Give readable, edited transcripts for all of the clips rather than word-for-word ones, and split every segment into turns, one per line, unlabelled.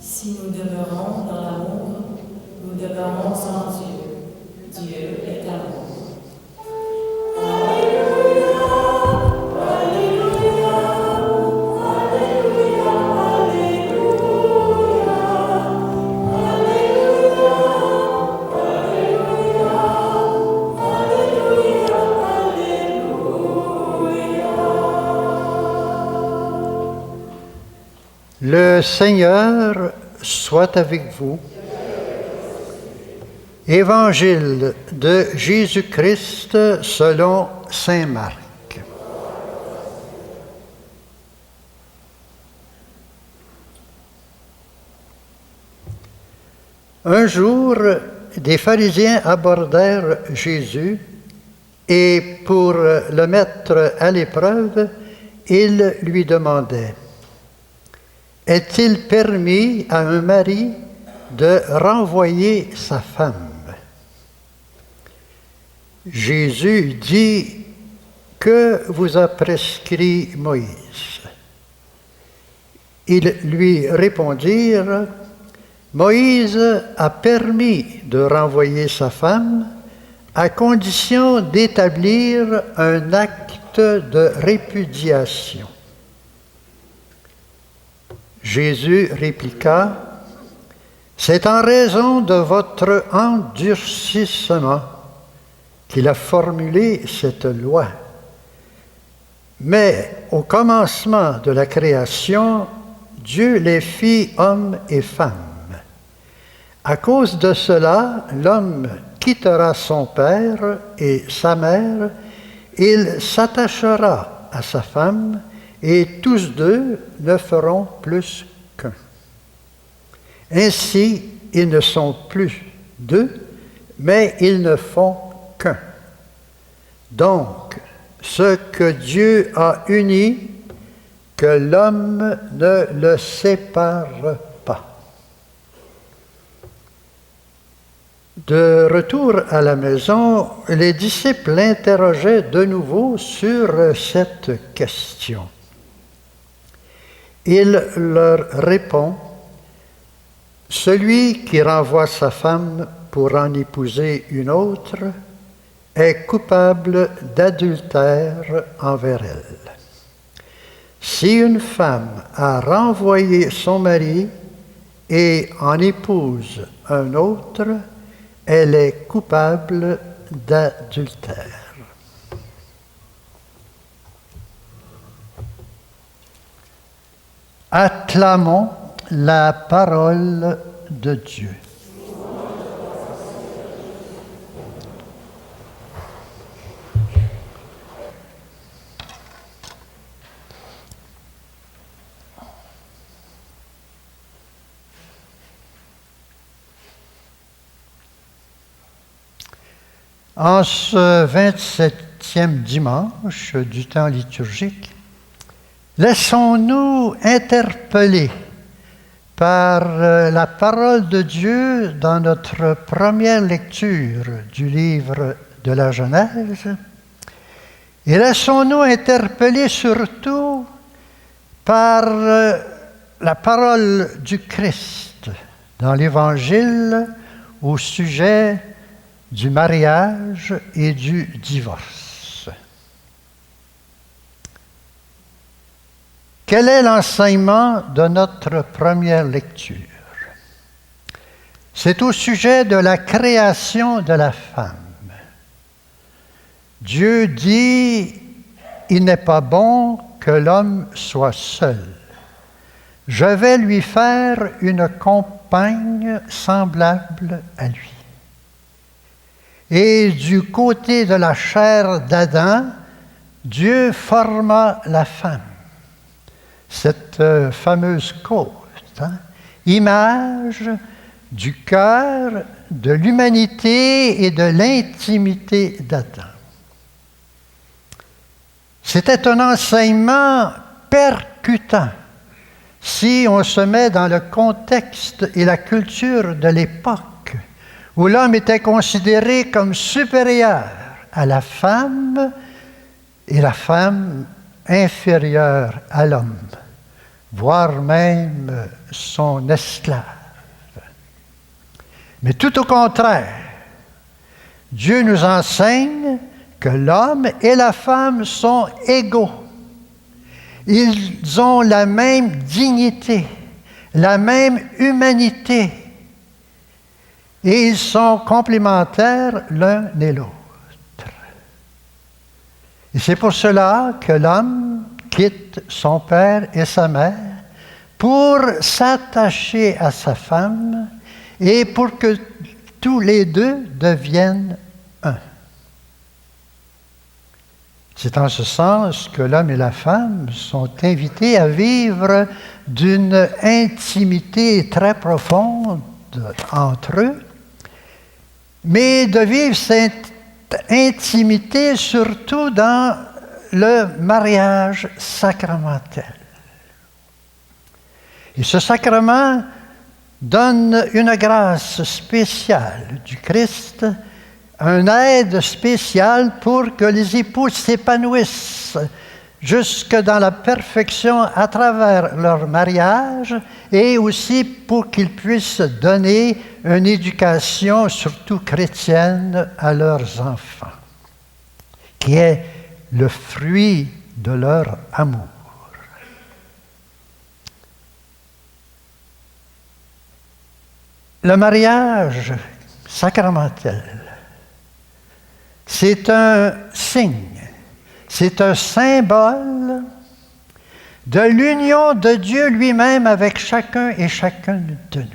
Si nous demeurons dans l'amour, nous demeurons en Dieu. Dieu est amour.
Le Seigneur soit avec vous. Évangile de Jésus-Christ selon saint Marc. Un jour, des pharisiens abordèrent Jésus et pour le mettre à l'épreuve, ils lui demandaient: est-il permis à un mari de renvoyer sa femme? Jésus dit: que vous a prescrit Moïse? Ils lui répondirent: Moïse a permis de renvoyer sa femme à condition d'établir un acte de répudiation. Jésus répliqua: c'est en raison de votre endurcissement qu'il a formulé cette loi. Mais au commencement de la création, Dieu les fit hommes et femmes. À cause de cela, l'homme quittera son père et sa mère, il s'attachera à sa femme, et tous deux ne feront plus qu'un. Ainsi, ils ne sont plus deux, mais ils ne font qu'un. Donc, ce que Dieu a uni, que l'homme ne le sépare pas. De retour à la maison, les disciples l'interrogeaient de nouveau sur cette question. Il leur répond: celui qui renvoie sa femme pour en épouser une autre est coupable d'adultère envers elle. Si une femme a renvoyé son mari et en épouse un autre, elle est coupable d'adultère. Acclamons la parole de Dieu. En ce 27e dimanche du temps liturgique, laissons-nous interpeller par la parole de Dieu dans notre première lecture du livre de la Genèse, et laissons-nous interpeller surtout par la parole du Christ dans l'Évangile au sujet du mariage et du divorce. Quel est l'enseignement de notre première lecture? C'est au sujet de la création de la femme. Dieu dit: il n'est pas bon que l'homme soit seul. Je vais lui faire une compagne semblable à lui. Et du côté de la chair d'Adam, Dieu forma la femme. Cette fameuse côte, image du cœur, de l'humanité et de l'intimité d'Adam. C'était un enseignement percutant si on se met dans le contexte et la culture de l'époque, où l'homme était considéré comme supérieur à la femme et la femme inférieure à l'homme. voire même son esclave. Mais tout au contraire, Dieu nous enseigne que l'homme et la femme sont égaux. Ils ont la même dignité, la même humanité, et ils sont complémentaires l'un et l'autre. Et c'est pour cela que l'homme quitte son père et sa mère pour s'attacher à sa femme et pour que tous les deux deviennent un. C'est en ce sens que l'homme et la femme sont invités à vivre d'une intimité très profonde entre eux, mais de vivre cette intimité surtout dans le mariage sacramentel. Et ce sacrement donne une grâce spéciale du Christ, une aide spéciale pour que les époux s'épanouissent jusque dans la perfection à travers leur mariage et aussi pour qu'ils puissent donner une éducation, surtout chrétienne, à leurs enfants, qui est le fruit de leur amour. Le mariage sacramentel, c'est un signe, c'est un symbole de l'union de Dieu lui-même avec chacun et chacune de nous.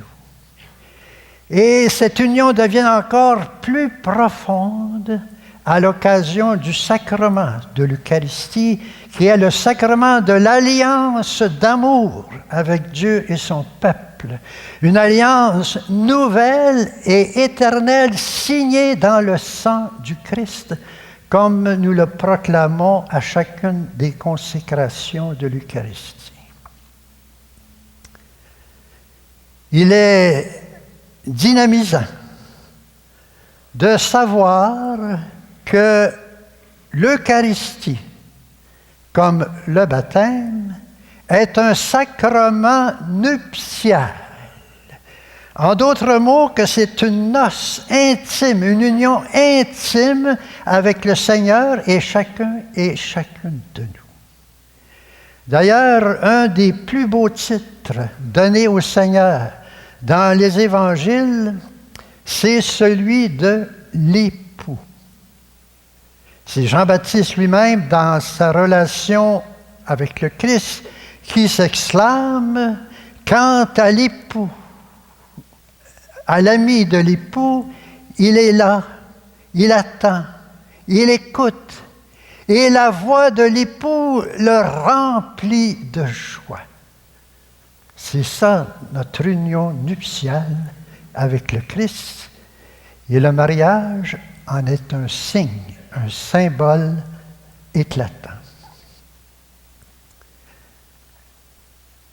Et cette union devient encore plus profonde à l'occasion du sacrement de l'Eucharistie, qui est le sacrement de l'alliance d'amour avec Dieu et son peuple. Une alliance nouvelle et éternelle signée dans le sang du Christ, comme nous le proclamons à chacune des consécrations de l'Eucharistie. Il est dynamisant de savoir que l'Eucharistie, comme le baptême, est un sacrement nuptial. En d'autres mots, que c'est une noce intime, une union intime avec le Seigneur et chacun et chacune de nous. D'ailleurs, un des plus beaux titres donnés au Seigneur dans les évangiles, c'est celui de l'époux. C'est Jean-Baptiste lui-même, dans sa relation avec le Christ, qui s'exclame « Quant à l'époux, à l'ami de l'époux, il est là, il attend, il écoute, et la voix de l'époux le remplit de joie. » C'est ça, notre union nuptiale avec le Christ, et le mariage en est un signe, un symbole éclatant.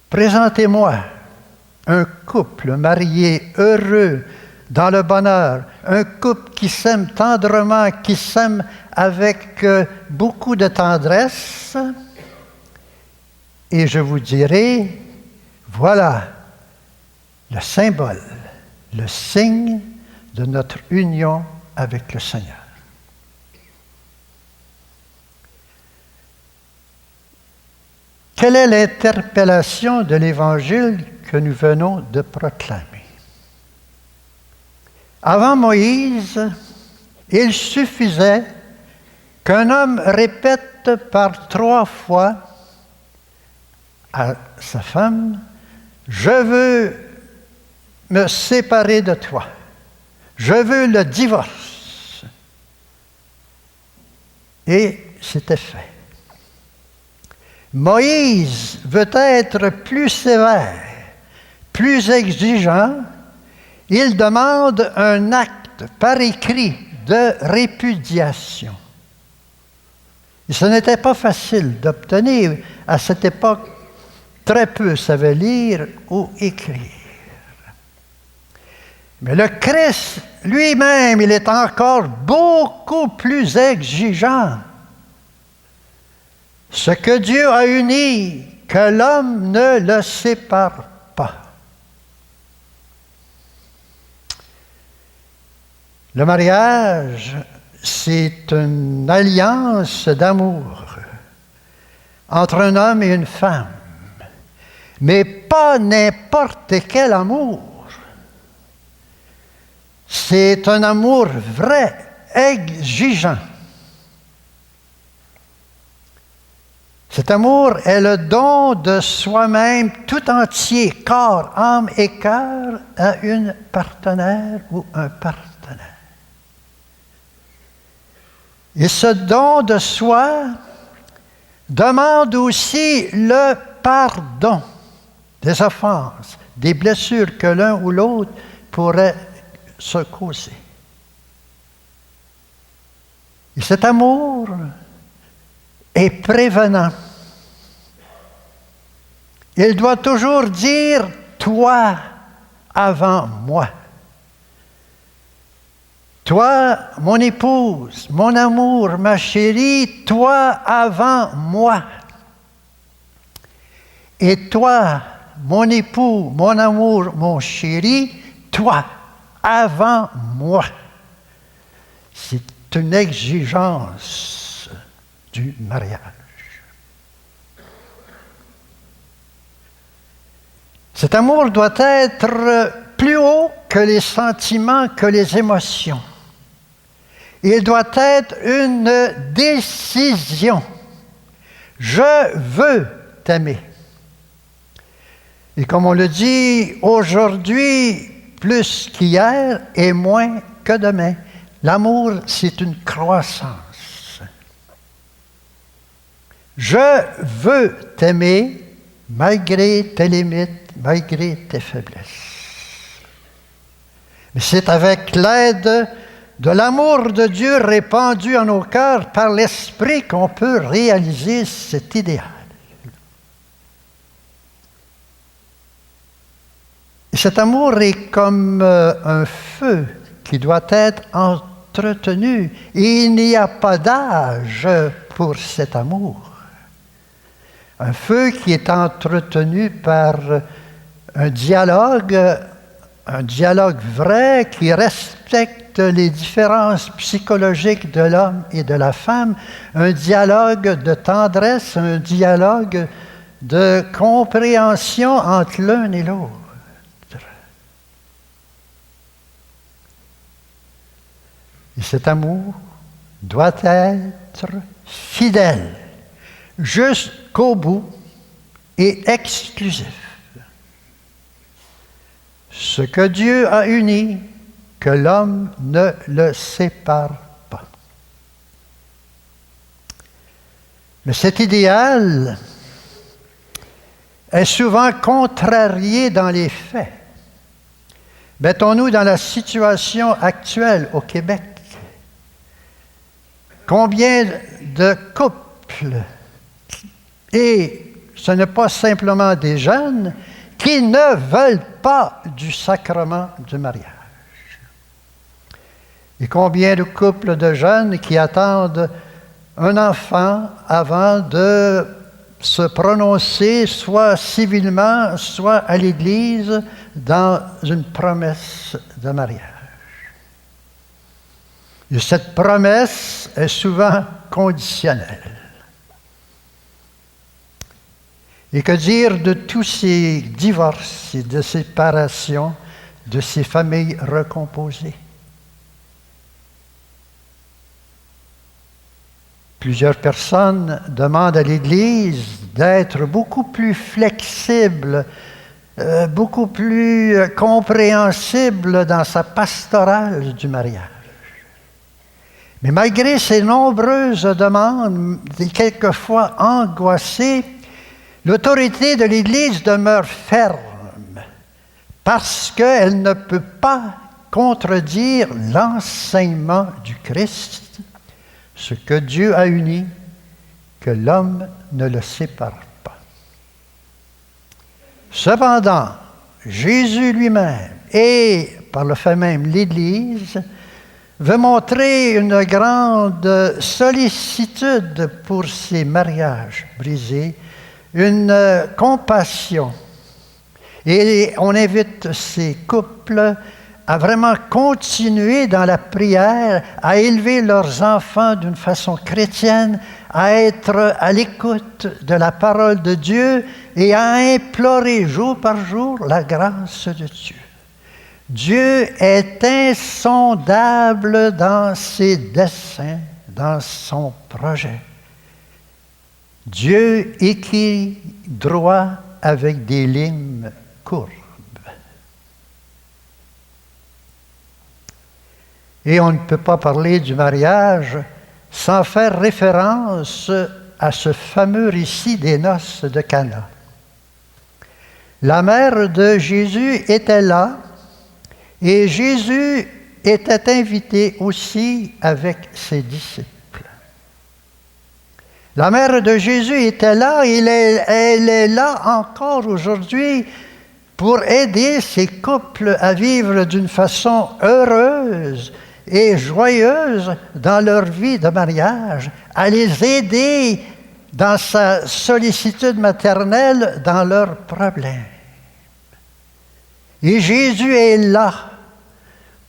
Présentez-moi un couple marié heureux dans le bonheur, un couple qui s'aime tendrement, qui s'aime avec beaucoup de tendresse, et je vous dirai, voilà le symbole, le signe de notre union avec le Seigneur. Quelle est l'interpellation de l'Évangile que nous venons de proclamer? Avant Moïse, il suffisait qu'un homme répète par 3 fois à sa femme « Je veux me séparer de toi. Je veux le divorce. » Et c'était fait. Moïse veut être plus sévère, plus exigeant. Il demande un acte par écrit de répudiation. Et ce n'était pas facile d'obtenir. À cette époque, très peu savaient lire ou écrire. Mais le Christ lui-même, il est encore beaucoup plus exigeant. Ce que Dieu a uni, que l'homme ne le sépare pas. Le mariage, c'est une alliance d'amour entre un homme et une femme, mais pas n'importe quel amour. C'est un amour vrai, exigeant. Cet amour est le don de soi-même tout entier, corps, âme et cœur, à une partenaire ou un partenaire. Et ce don de soi demande aussi le pardon des offenses, des blessures que l'un ou l'autre pourrait se causer. Et cet amour est prévenant. Il doit toujours dire « toi avant moi ». Toi, mon épouse, mon amour, ma chérie, toi avant moi. Et toi, mon époux, mon amour, mon chéri, toi avant moi. C'est une exigence du mariage. Cet amour doit être plus haut que les sentiments, que les émotions. Il doit être une décision. Je veux t'aimer. Et comme on le dit, aujourd'hui, plus qu'hier et moins que demain. L'amour, c'est une croissance. Je veux t'aimer malgré tes limites, malgré tes faiblesses. Mais c'est avec l'aide de l'amour de Dieu répandu en nos cœurs par l'Esprit qu'on peut réaliser cet idéal. Et cet amour est comme un feu qui doit être entretenu. Et il n'y a pas d'âge pour cet amour. Un feu qui est entretenu par un dialogue vrai qui respecte les différences psychologiques de l'homme et de la femme, un dialogue de tendresse, un dialogue de compréhension entre l'un et l'autre. Et cet amour doit être fidèle jusqu'au bout et exclusif. Ce que Dieu a uni, que l'homme ne le sépare pas. Mais cet idéal est souvent contrarié dans les faits. Mettons-nous dans la situation actuelle au Québec. Combien de couples, et ce n'est pas simplement des jeunes, qui ne veulent pas du sacrement du mariage. Et combien de couples de jeunes qui attendent un enfant avant de se prononcer, soit civilement, soit à l'Église, dans une promesse de mariage. Et cette promesse est souvent conditionnelle. Et que dire de tous ces divorces et de séparations, de ces familles recomposées? Plusieurs personnes demandent à l'Église d'être beaucoup plus flexible, beaucoup plus compréhensible dans sa pastorale du mariage. Mais malgré ces nombreuses demandes, et quelquefois angoissées, l'autorité de l'Église demeure ferme parce qu'elle ne peut pas contredire l'enseignement du Christ, ce que Dieu a uni, que l'homme ne le sépare pas. Cependant, Jésus lui-même, et par le fait même l'Église, veut montrer une grande sollicitude pour ces mariages brisés, une compassion. Et on invite ces couples à vraiment continuer dans la prière, à élever leurs enfants d'une façon chrétienne, à être à l'écoute de la parole de Dieu et à implorer jour par jour la grâce de Dieu. Dieu est insondable dans ses desseins, dans son projet. Dieu écrit droit avec des lignes courbes. Et on ne peut pas parler du mariage sans faire référence à ce fameux récit des noces de Cana. La mère de Jésus était là et Jésus était invité aussi avec ses disciples. La mère de Jésus était là et elle est là encore aujourd'hui pour aider ces couples à vivre d'une façon heureuse et joyeuse dans leur vie de mariage, à les aider dans sa sollicitude maternelle dans leurs problèmes. Et Jésus est là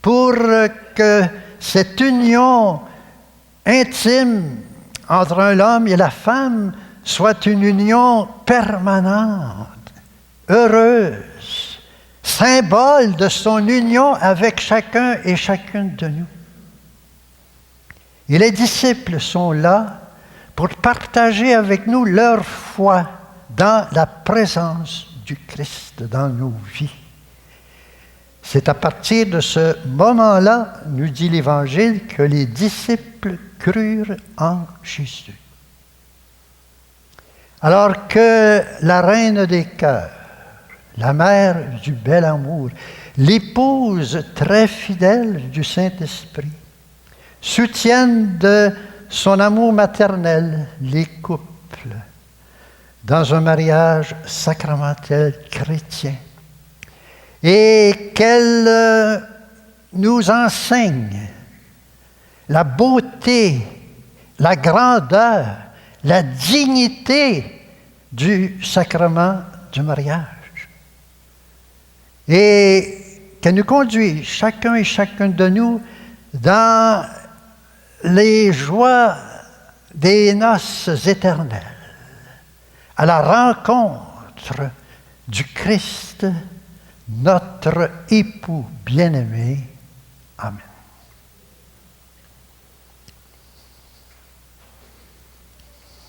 pour que cette union intime entre l'homme et la femme soit une union permanente, heureuse, symbole de son union avec chacun et chacune de nous. Et les disciples sont là pour partager avec nous leur foi dans la présence du Christ dans nos vies. C'est à partir de ce moment-là, nous dit l'Évangile, que les disciples crurent en Jésus. Alors que la reine des cœurs, la mère du bel amour, l'épouse très fidèle du Saint-Esprit, soutiennent de son amour maternel les couples dans un mariage sacramentel chrétien, et qu'elle nous enseigne la beauté, la grandeur, la dignité du sacrement du mariage. Et qu'elle nous conduise, chacun et chacune de nous, dans les joies des noces éternelles, à la rencontre du Christ, notre époux bien-aimé. Amen.